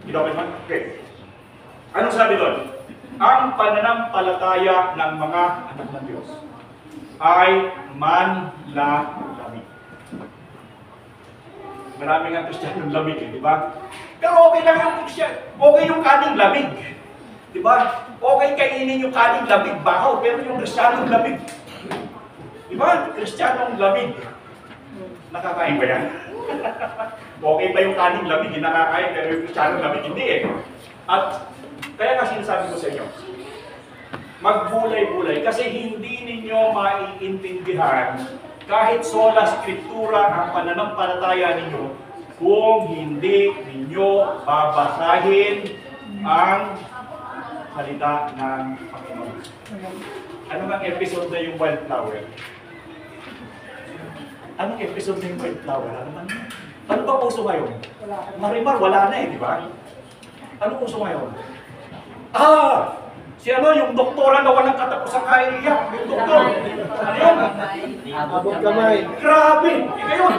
Kinopit man? Okay. Anong sabi doon? Ang pananampalataya ng mga anak ng Diyos ay manlalangit. Maraming ang Kristiyanong lamig, di ba? Pero okay lang yung Kristiyan. Okay yung kaning lamig. Di ba? Okay kainin yung kaning lamig, bahaw, pero yung Kristiyanong lamig. Di ba? Kristiyanong lamig. Nakakain ba yan? Okay pa yung kaning lamig, nakakain, pero yung Kristiyanong lamig, hindi eh. At kaya nga sinasabi ko sa inyo, magbulay-bulay kasi hindi ninyo maiintindihan kahit sola scriptura ang pananampalataya ninyo kung hindi ninyo babasahin ang salita ng Panginoon. Ano bang episode na yung wildflower? Anong episode na yung wildflower? Ano ba puso ngayon? Marimar, wala na eh, di ba? Ano puso ngayon? Si yung doktora na walang katapusang kaiiyak. Yung doktor. Ano yun? Abot kamay. Grabe! Ngayon,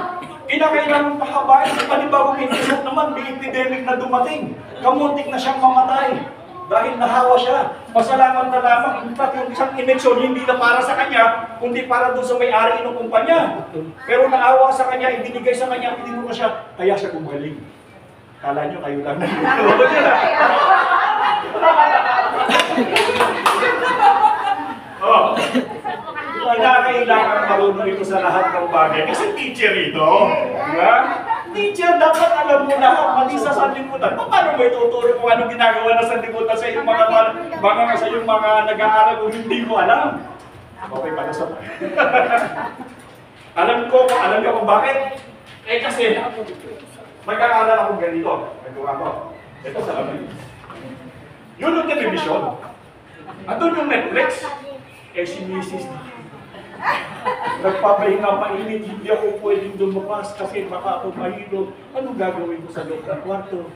kinakailangan pahabain sa panibagong episode naman, may epidemic na dumating. Kamuntik na siyang mamatay. Dahil nahawa siya. Pasalamat na lamang. In fact, yung isang ineksyon, hindi na para sa kanya, kundi para doon sa may-ari ng kumpanya. Pero naawa sa kanya, ibinigay sa kanya, pinino siya, kaya siya gumaling. Kala nyo, kayo lang na Kinakailangan marunong ito sa lahat ng bagay. Kasi teacher ito. Diba? Teacher, dapat alam mo lahat, mali sa sanlibutan. Paano mo ituturo kung anong ginagawa na sanlibutan sa iyong mga nag-aaral kung hindi mo alam? Okay, pala sa alam nyo kung bakit? Eh kasi, mag-aaral akong ganito. Ito sa lamin. Yun yung television. Andun yung Netflix. Eh si Mrs. Nagpapahinga mainit, hindi ako pwedeng lumapas kasi baka ako mahilo. Anong gagawin ko sa loob ng kwarto?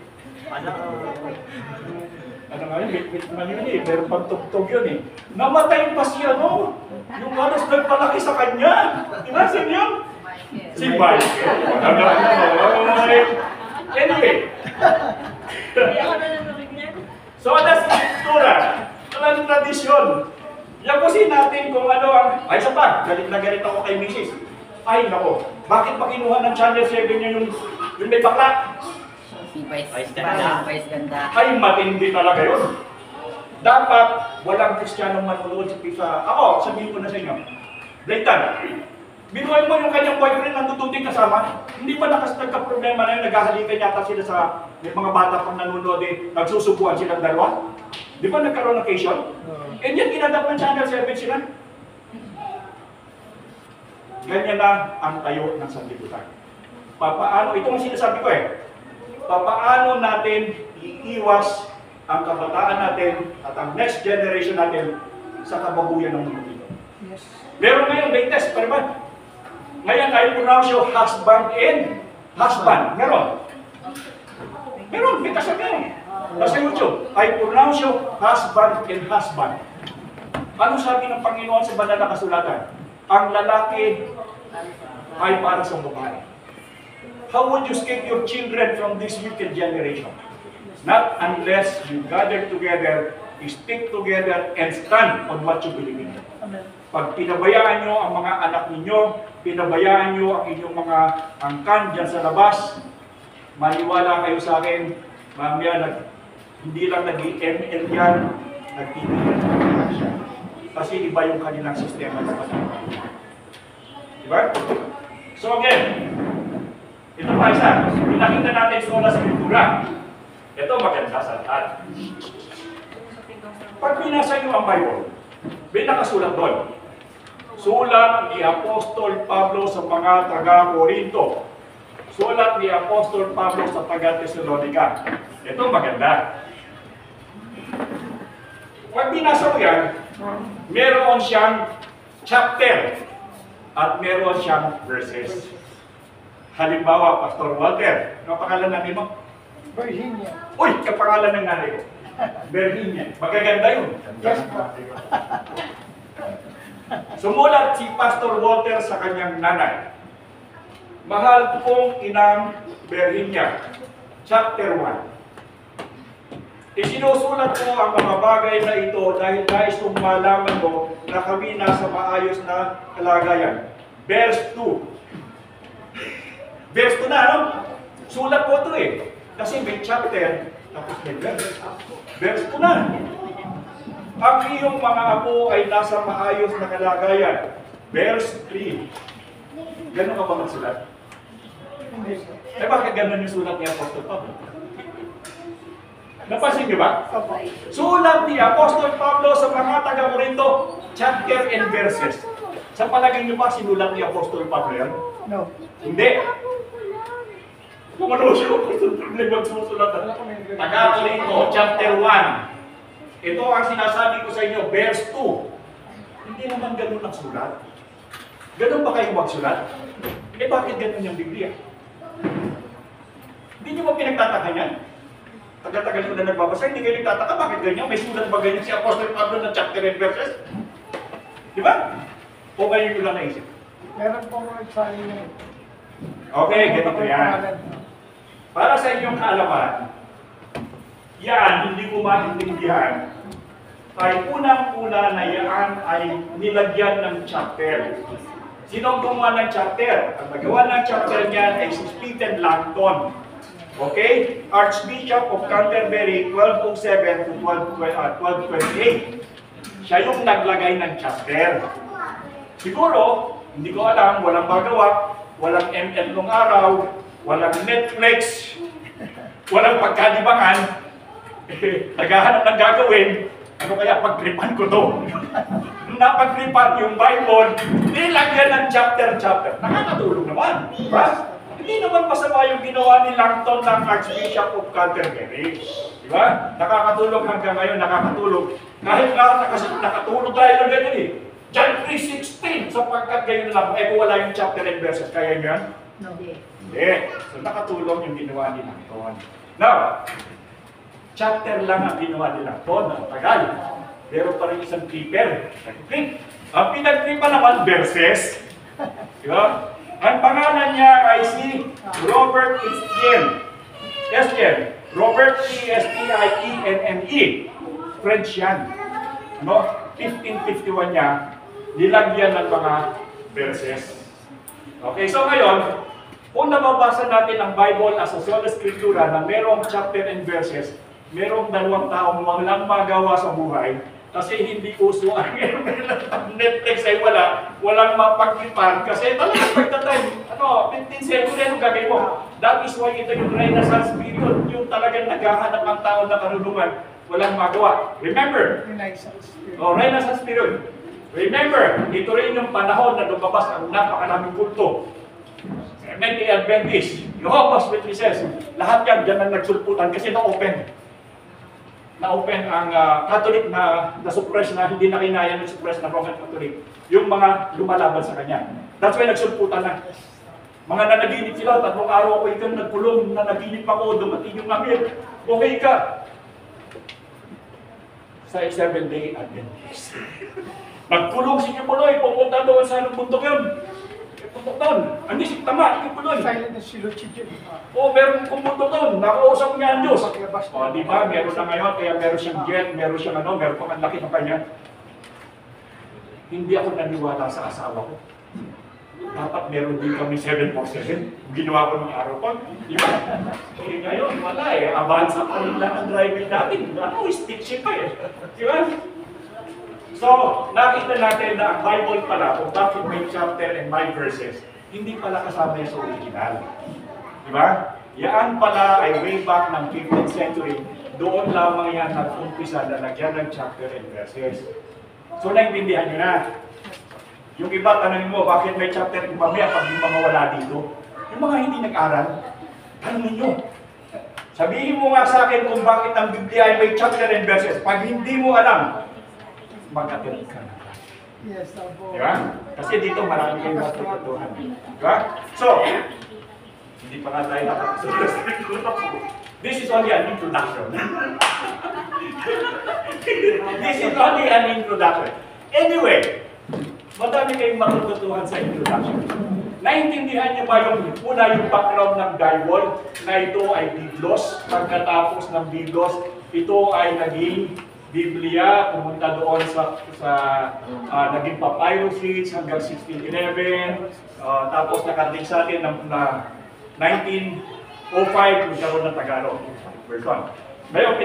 Ano nga yun? Wait naman yun eh. Meron pang tugtog yun eh. Namatay pa siya, no? Yung halos nagpalaki sa kanya. Diba, sinyo? Si Michael. Anyway. So, that's scriptura. Walang tradisyon. Yakusin natin kung ano ang... Ay, isa pa, galit na galit ako kay Mrs. Ay, nako, bakit pa kinuha ng Channel 7 yung may bakla? Si Vice Ganda. Vice Ganda. Ay, matindi talaga yun. Dapat, walang Kristiyanong manunood sa pisa. Ako, sabihin ko na sa inyo. Blatant. Binuhay mo yung kanyang boyfriend ng tututing kasama. Hindi pa nagka-problema na yun, naghahalikan yata sila sa mga bata pang nanonood eh, nagsusubuan silang dalawa. Di ba nagkaroon ng occasion? And yan, inadapt ng Channel 7 sila. Ganyan na ang tayo ng sanlibutan. Papaano, ito ang sinasabi ko eh, papaano natin iiwas ang kabataan natin at ang next generation natin sa kababuyan ng mundo dito. Yes. Meron ngayon latest, pa ba? Ngayon, I pronounce you husband and husband. Meron. Meron, may kasabihan. Nasa YouTube, I pronounce you husband and husband. Ano sabi ng Panginoon sa banal na kasulatan? Ang lalaki ay para sa babae. How would you escape your children from this wicked generation? Not unless you gather together, stick together, and stand on what you believe in. Pag pinabayaan nyo ang mga anak ninyo, pinabayaan nyo ang inyong mga angkan dyan sa labas, maniwala kayo sa akin, mamaya hindi lang nag-ML yan, nag-TPL siya. Kasi iba yung kanilang sistema sa kasama. Diba? So again, ito pa isa. Pinakita natin sa oras scriptura. Ito maganda sa lahat. Pag binasa nyo ang Bible, may nakasulat doon. Sulat ni Apostol Pablo sa mga taga-Corinto. Sulat ni Apostol Pablo sa taga-Thessalonica. Ito maganda. Pag binasa mo yan, meron siyang chapter at meron siyang verses. Halimbawa, Pastor Walter, ano pangalan natin mo? Virginia. Uy, kapangalan ng nanay ko. Virginia. Magaganda yun. Yes, Sumulat si Pastor Walter sa kanyang nanay. Mahal kong inang Virginia, chapter 1. Isinusulat ko ang mga bagay na ito dahil nais kong malaman mo na kami nasa maayos na kalagayan. Verse 2. Verse 2 na, no? Sulat ko ito eh. Kasi may chapter, tapos may verse. Verse 2 na. Ang iyong mga apo ay nasa maayos na kalagayan. Verse 3. Ganun ka ba magsulat? Eh bakit ganun yung sulat ni Apostol Pablo? Napansin niyo ba? Sulat ni Apostol Pablo sa mga taga-Corinto, chapter and verses. Sa palagay niyo ba sinulat ni Apostol Pablo yan? No. Hindi. Kung ano siya, Apostol Pablo magsusulat. Taga-Corinto, chapter 1. Ito ang sinasabi ko sa inyo, verse 2. Hindi naman ganun ang sulat. Ganun ba kayo magsulat? Eh bakit ganun yung Biblia? Hindi niyo ba pinagtataka niyan? Tagal-tagal ko na nagbabasa, hindi kayo nagtataka, bakit ganyan? May sulat ba ganyan si Apostol Pablo ng chapter and verses? Di ba? O kayo yung lang naisip? Meron po mga exciting na. Okay, ganito yan. Para sa inyong kaalaman, yan, hindi ko maintindihan, ay unang-una na yan ay nilagyan ng chapter. Sino ang gumawa ng chapter? Ang nagawa ng chapter niyan ay si Stephen Langton. Okay? Archbishop of Canterbury, 1207 to 1228. Siya yung naglagay ng chapter. Siguro, hindi ko alam, walang magawa, walang ML nung araw, walang Netflix, walang pagkalibangan, naghahanap ng gagawin, ano kaya pagtripan ko to? Napagtripan yung Bible, nilagyan ng chapter. Nakakatulong naman. Diba? Hindi naman masama yung ginawa ni Langton ng Archbishop of Canterbury. Diba? Nakakatulong hanggang ngayon, nakakatulong. Kahit nakatulong tayo ng ganyan eh. John 3:16, sapagkat ganyan lang. Eh kung wala yung chapter and verses, kaya nyo yan? Hindi. So nakatulong yung ginawa ni Langton. Now, chapter lang ang ginawa ni Langton. Ang tagal. Pero pa rin isang clipper. Ang pinag-clipper naman, verses. Diba? Ang pangalan niya ay si Robert Estienne. Robert Estienne. French yan. No? 1551 niya, nilagyan ng mga verses. Okay, so ngayon, kung nababasa natin ang Bible as a sola scriptura na merong chapter and verses, merong dalawang taong walang magawa sa buhay, kasi hindi uso ang Netflix ay walang mapagkipan kasi talagang pagtatime, 15 seconds na yung gagawin mo. That is why ito yung Renaissance period, yung talagang naghahanap ang tao na karunungan, walang magawa. Remember, Renaissance period. Remember, ito rin yung panahon na lumabas ang napakaraming kulto. Seventh-day Adventist, Jehovah's Witnesses, lahat yan dyan ang nagsulputan kasi na-open ang Catholic na suppress na hindi na kinaya ng suppress na Roman Catholic. Yung mga lumalaban sa kanya. That's why nagsulputan na. Mga nanaginip sila, 3 araw ako ikaw nagpulong, nanaginip ako, dumating yung amir. Okay ka. Sa 7-day Adventist. Magkulong si Kipuloy, pupunta doon sa anong bundok yun. Pupunta doon. Hindi si Tama, Kipuloy. Silent na si Luchidyo. Meron pumunta doon, nakausap niya ang Diyos. Di ba, meron na ngayon, kaya meron siyang jet, meron siyang meron pang ang laki ng kanya. Hindi ako naniwala sa asawa ko. Dapat meron din kami 747. Ginawa ko ng araw pa. Di ba? Ngayon, wala eh. Avanza pa rin lang ang driving natin. Stick shift pa eh. Di ba? So, nakita natin na ang Bible pala, kung bakit may chapter and may verses, hindi pala kasama yan sa original. Di ba? Yan pala ay way back ng 15th century. Doon lamang yan nag-umpisa na lagyan ng chapter and verses. So, naintindihan nyo na. Yung iba, tanongin mo, bakit may chapter and mamaya pag yung mga wala dito? Yung mga hindi nag-aral, tanongin nyo. Sabihin mo nga sa akin kung bakit ang Biblia ay may chapter and verses. Pag hindi mo alam, magkatirik ka na. Yes, Apo. Diba? Kasi dito marami kayong matututuhan. Diba? So, hindi pa nga tayo nakakasunod. This is only an introduction. This is only an introduction. Anyway, madami kayong matututuhan sa introduction. Naintindihan niyo ba yung yung background ng Bible na ito ay Biblos? Pagkatapos ng Biblos, ito ay naging Biblia, pumunta doon naging papyrus sheets hanggang 1611, tapos nakarating sa atin na 1905, nagkaroon ng Tagalog version. Ngayon,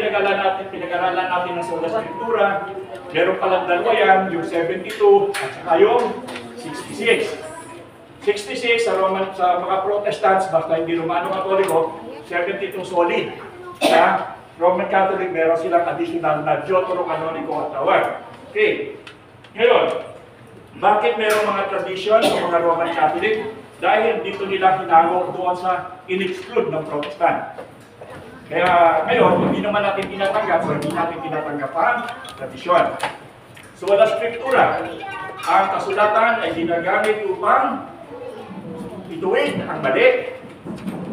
pinag-aralan natin ng Sola Scriptura, meron palang dalawa yan, yung 72 at saka yung 66. 66 sa mga Protestants, basta hindi Romano Katoliko, 72 solid. Sa Roman Catholic, meron silang additional na Deuterocanonico at tawag. Okay. Ngayon, bakit meron mga tradition sa mga Roman Catholic? Dahil dito nila hinangok doon sa in-exclude ng Protestant. Kaya ngayon, hindi naman natin tinatanggap o hindi natin tinatanggap ang tradisyon. So, wala Scriptura. Ang kasulatan ay ginagamit upang ituwid ang mali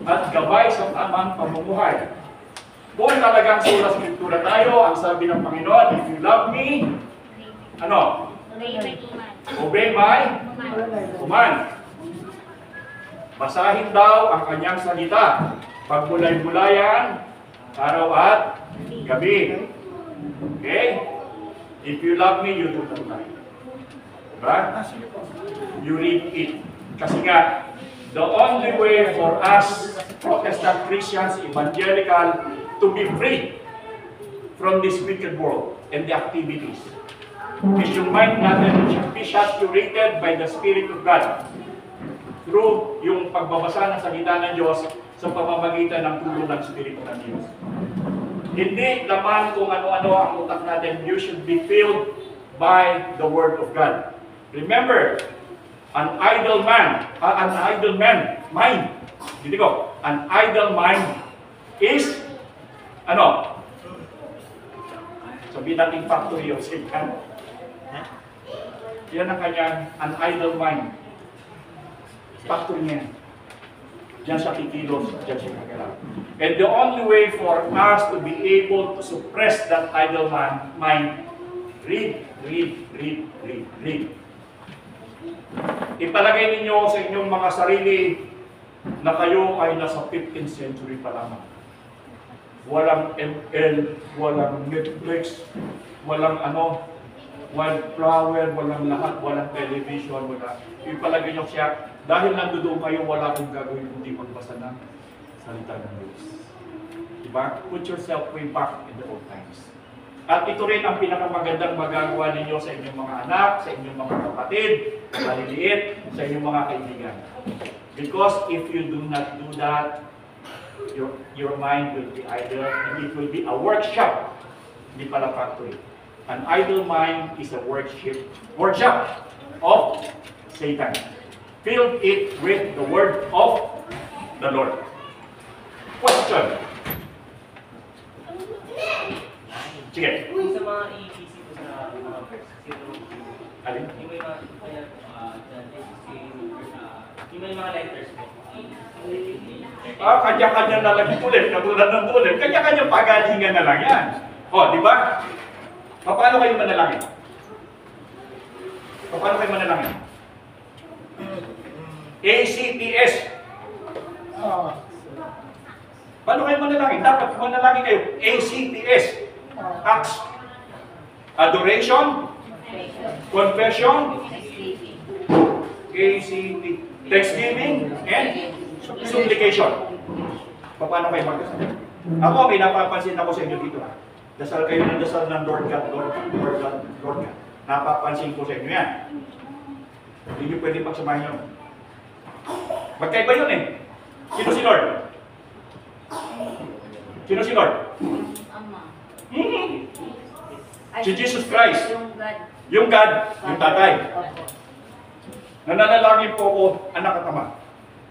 at gabay sa tamang pamumuhay. Kung talagang Sola Scriptura tayo, ang sabi ng Panginoon, if you love me, ano? Obey my command. Basahin daw ang kanyang salita. Pagbulay-bulayan, araw at gabi. Okay? If you love me, you do that. Diba? You read it. Kasi nga, the only way for us, Protestant Christians, evangelical, to be free from this wicked world and the activities is yung mind natin should be saturated by the Spirit of God through yung pagbabasa ng salita ng Diyos sa pamamagitan ng tulong ng Espiritu ng Diyos. Hindi naman kung ano-ano ang utak natin, you should be filled by the Word of God. Remember, an idle mind is, ano? Sabihin natin factory of Satan. Yan ang kanyang an idle mind. Factory niya. Diyan siya kikilos, diyan siya kagalaw. And the only way for us to be able to suppress that idle mind, read. Ipalagay ninyo sa inyong mga sarili na kayo ay nasa 15th century pa lamang. Walang ML, walang Netflix, walang wildflower, walang lahat, walang television, wala. Ipalagay nyo siya, dahil nandoon kayo, wala akong gagawin kundi magbasa ng salita ng Diyos. Diba? Put yourself way back in the old times. At ito rin ang pinakamagandang magagawa ninyo sa inyong mga anak, sa inyong mga kapatid, maliliit, sa inyong mga kaibigan. Because if you do not do that, your mind will be idle and it will be a workshop, hindi pala factory. An idle mind is a workshop of Satan. Fill it with the word of the Lord. Question. Sige. Sa mga EPC po sa mga verse, Alin? yung mga letters po. Kanya-kanya na lang ulit, katulad ng ulit. Kanya-kanya pagalingan na lang yan. O, di ba? Paano kayo manalangin? Paano kayo manalangin? ACTS. Paano kayo manalangin? Dapat manalangin kayo. ACTS. Acts. Adoration. Confession. ACT. Thanksgiving. And supplication. Paano kayo magdasal? Ako, may napapansin ako sa inyo dito. Dasal kayo ng dasal ng Lord God, Lord God, Lord God. Napapansin ko sa inyo yan. Hindi nyo pwede pagsamahin yun. Magkaiba yun eh. Sino si Lord? Sino si Lord? Si Jesus Christ. Yung God, yung tatay. Nananalangin po ako, anak at ama.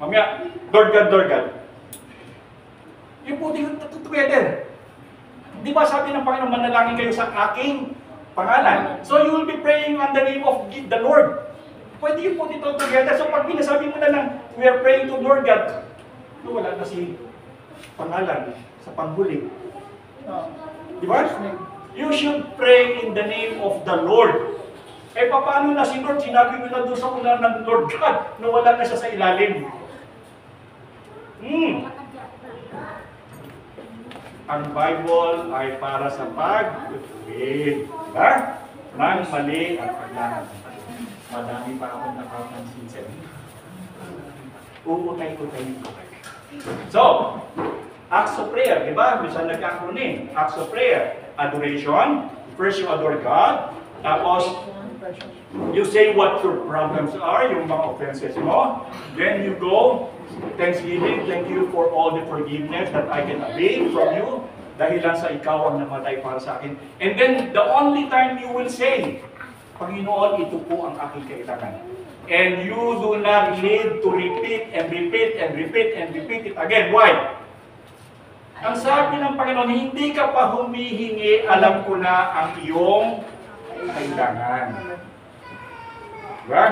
Mamaya, Lord God, Lord God. Yung po yung together. Di ba sabi ng Panginoon, manalangin kayo sa aking pangalan? So you will be praying on the name of the Lord. Pwede yung put it all together. So pag pinasabi mo na lang, we are praying to Lord God, wala na si pangalan sa panghuli. Di ba? You should pray in the name of the Lord. Eh, paano na si Lord? Sinabi mo na doon sa una ng Lord God na wala na siya sa ilalim. Ang Bible ay para sa pag-read. Diba? Nang mali at paglahat. Madami pa akong nakapansin sa inyo. Uutay-utay ko kayo. So, acts of prayer, di ba? Minsan nagkakronin. Acts of prayer. Adoration. First, you adore God. Tapos, you say what your problems are, yung mga offenses mo. Then you go, thanksgiving, thank you for all the forgiveness that I can avail from you. Dahilan sa ikaw ang namatay para sa akin. And then, the only time you will say, Panginoon, ito po ang aking kailangan. And you do not need to repeat and repeat and repeat and repeat it again. Why? Ang sabi ng Panginoon, hindi ka pa humihingi, alam ko na ang iyong kailangan. Diba?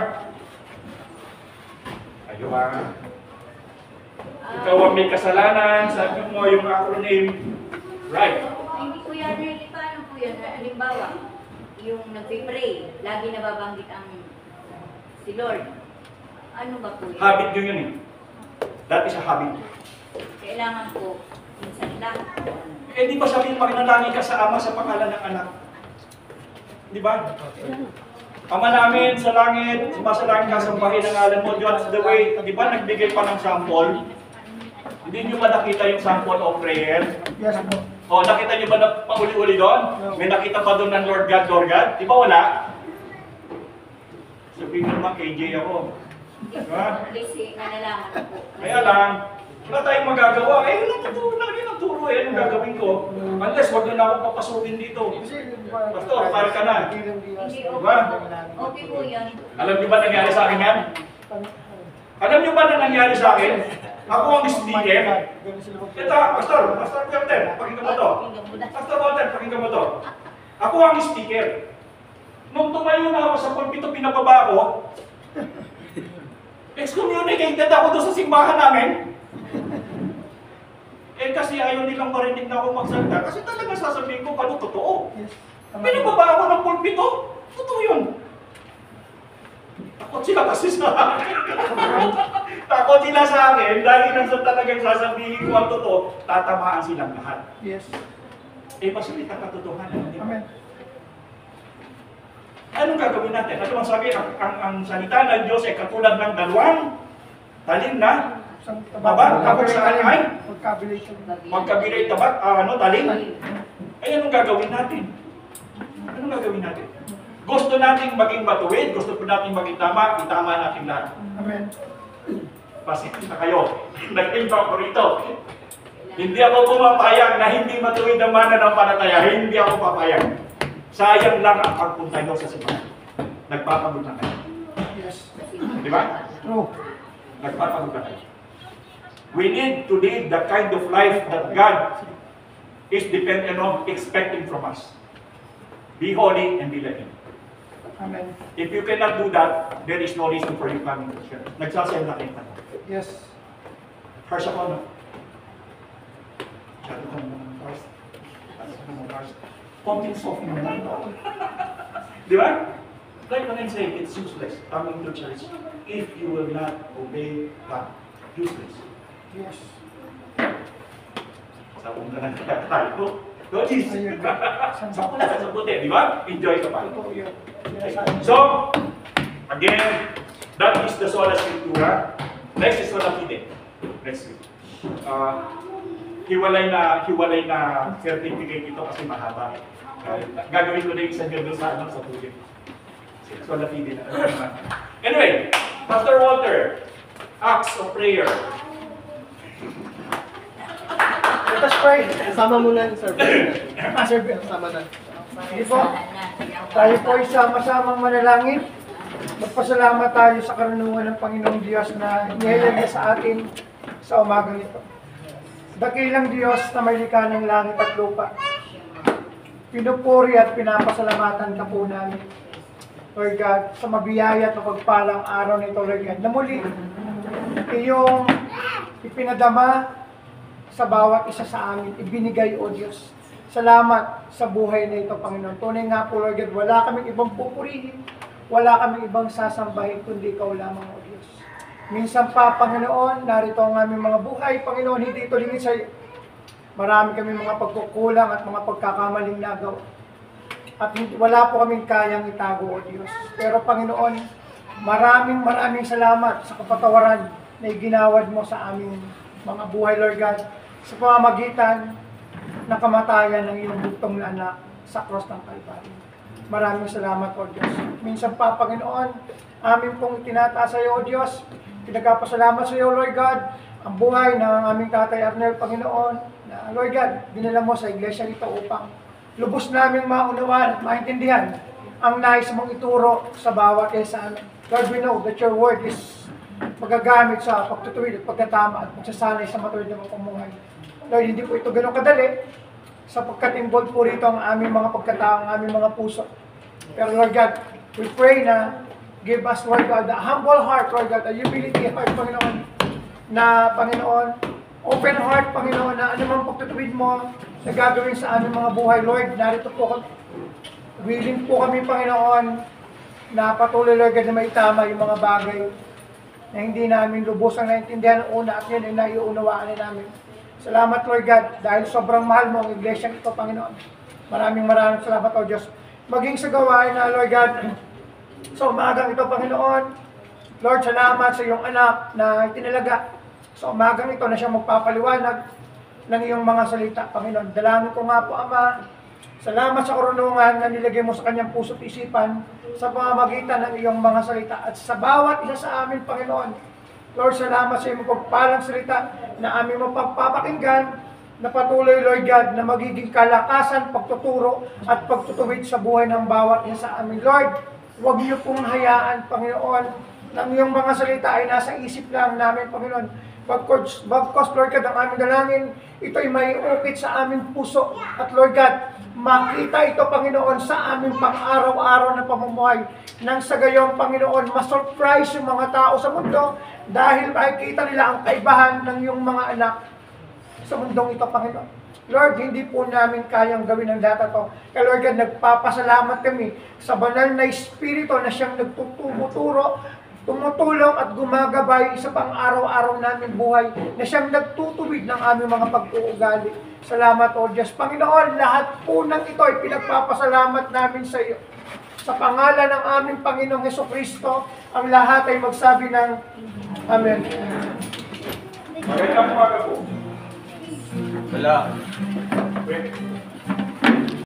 Ayaw ikaw ang may kasalanan, sabi mo yung acronym. Right. Hindi po yan, paano po yan? Halimbawa, yung nagpipray, lagi nababanggit ang si Lord. Ano ba po yun? Habit yun eh. That is a habit. Kailangan po, minsan lang. Eh di ba sabihin makinalangin ka sa Ama sa pangalan ng anak? Di ba? Ama namin sa langit, sumasalangit ka sa bahay ng ngalan mo, Diyos, the way, di ba nagbigay pa ng sample? Hindi nyo ba nakita yung sample of prayer? Yes po. O, nakita nyo ba na pauli-uli doon? May nakita pa doon ng Lord God, Lord God? Di ba wala? Sabihin naman, KJ ako. Diba? At least, nalalaman na po. Kaya lang, wala tayong magagawa. Eh, lagi ng turo eh, anong gagawin ko? Unless, wag na ako papasukin dito. Pastor, para ka na. Hindi, Diba? okay po yan. Alam niyo ba nangyari sa akin yan? Alam niyo ba na nangyari sa akin? Ako ang speaker. Ito, Pastor Walter, pakinggan mo to. Pastor Walter, pakinggan mo to. Ako ang speaker. Nung tumayo na ako sa pulpito, pinababa ako, excommunicated ako doon sa simbahan namin. Eh kasi ayaw nilang marinig na ako magsalita. Kasi talaga sasabihin ko, ano totoo? Pinababa ako ng pulpito. Totoo yun. Takot sila kasi sa akin. Takot sila sa akin dahil nang sa talagang sasabihin ko ang totoo, tatamaan silang lahat. Yes. Eh, pasilita katotohanan. Amen. Anong gagawin natin? Ano ang sabi? Ang salita ng Diyos ay katulad ng dalawang talim na baba, tapos sa ay magkabilay tabak, talim. Ay, anong gagawin natin? Anong gagawin natin? Gusto nating maging matuwid, gusto po nating maging tama, itama natin lahat. Amen. Pasensya na kayo. Nag-invite ko rito. Hindi ako pumapayag na hindi matuwid ang mananampalataya. Hindi ako papayag. Sayang lang ang pagpunta nyo sa simbahan. Nagpapagod na kayo. Yes. Di ba? True. Nagpapagod na kayo. We need to lead the kind of life that God is dependent on, expecting from us. Be holy and be like Him. Amen. If you cannot do that, there is no reason for you coming to church. Nagsasayang na kayo. Yes. Harsh ako, no? Masyado ka naman harsh. Harsh. Konting soft mo naman. Di ba? Like when I say, it's useless coming to church if you will not obey God. Useless. Yes. Sabong ka lang kaya tayo. No, jeez. Ayun. Sabong ka sa puti, di ba? Enjoy ka pa. Totoo yun. Okay. Yes. So, again, that is the sola scriptura. Next is sola fide. Next week. Hiwalay na certificate ito kasi mahaba. Gagawin ko na yung isa nyo doon sa tuloy. Sola fide na. Anyway, Pastor Walter, acts of prayer. Let us pray. Sama mo na, sir. Sir, Sama na. Sige po. Tayo po ay sama-samang manalangin. Magpasalamat tayo sa karunungan ng Panginoong Diyos na niyayagya sa atin sa umagang ito. Dakilang Diyos na may likha ng langit at lupa. Pinupuri at pinapasalamatan ka po namin, Lord God, sa mabiyaya at mapagpalang araw nito, Lord God, na muli iyong ipinadama sa bawat isa sa amin, ibinigay, O Diyos. Salamat sa buhay na ito, Panginoon. Tunay nga po, Lord God, wala kaming ibang pupurihin, wala kami ibang sasambahin kundi ikaw lamang, O Diyos. Minsan pa, Panginoon, narito ang aming mga buhay, Panginoon, hindi ito lingid sa iyo. Marami kami mga pagkukulang at mga pagkakamaling nagawa. At wala po kaming kayang itago, O Diyos. Pero Panginoon, maraming salamat sa kapatawaran na iginawad mo sa aming mga buhay, Lord God, sa pamamagitan ng kamatayan ng iyong bugtong na anak sa cross ng Calvary. Maraming salamat, O Diyos. Minsan pa, Panginoon, amin pong tinataas sa iyo, O Diyos. Pinagpapasalamat sa iyo, Lord God, ang buhay ng aming Tatay Arnel, Panginoon, na, Lord God, dinala mo sa iglesia nito upang lubos naming maunawaan at maintindihan ang nais mong ituro sa bawat isa amin. Lord, we know that your word is magagamit sa pagtutuwid at pagkatama at pagsasanay sa matuwid na pamumuhay. Lord, hindi po ito ganun kadali sapagkat involved po rito ang aming mga pagkatao, ang aming mga puso. Pero Lord God, we pray na give us, Lord God, a humble heart, Lord God, a humility heart, Panginoon, na Panginoon, open heart, Panginoon, na anumang pagtutuwid mo na gagawin sa aming mga buhay, Lord, narito po kami. Willing po kami, Panginoon, na patuloy, Lord God, na may tama yung mga bagay na hindi namin lubos ang naintindihan ng una at yun ay naiunawaan namin. Salamat, Lord God, dahil sobrang mahal mo ang iglesia ito, Panginoon. Maraming salamat, O Diyos. Maging sa gawain na, Lord God, sa umagang ito, Panginoon, Lord, salamat sa iyong anak na itinalaga sa umagang ito na siya magpapaliwanag ng iyong mga salita, Panginoon. Dalangin ko nga po, Ama, salamat sa karunungan na nilagay mo sa kanyang puso't isipan sa pamamagitan ng iyong mga salita. At sa bawat isa sa amin, Panginoon, Lord, salamat sa iyong pagpalang salita na aming mapagpapakinggan na patuloy, Lord God, na magiging kalakasan, pagtuturo at pagtutuwid sa buhay ng bawat isa sa amin. Lord, huwag niyo pong hayaan, Panginoon, na iyong mga salita ay nasa isip lang namin, Panginoon. Bagkos, Lord God, ang aming dalangin, ito ay may ukit sa aming puso. At Lord God, makita ito, Panginoon, sa aming pang-araw-araw na pamumuhay. Nang sa gayon, Panginoon, ma-surprise yung mga tao sa mundo dahil makikita nila ang kaibahan ng iyong mga anak sa mundong ito, Panginoon. Lord, hindi po namin kayang gawin ang data to. Kaya Lord God, nagpapasalamat kami sa banal na Espiritu na siyang nagtuturo, tumutulong at gumagabay sa pang-araw-araw namin buhay na siyang nagtutuwid ng aming mga pag-uugali. Salamat, O Diyos. Panginoon, lahat po ng ito ay pinagpapasalamat namin sa iyo. Sa pangalan ng aming Panginoong Hesukristo, ang lahat ay magsabi ng Amen. Magandang umaga po. Wala. Wait.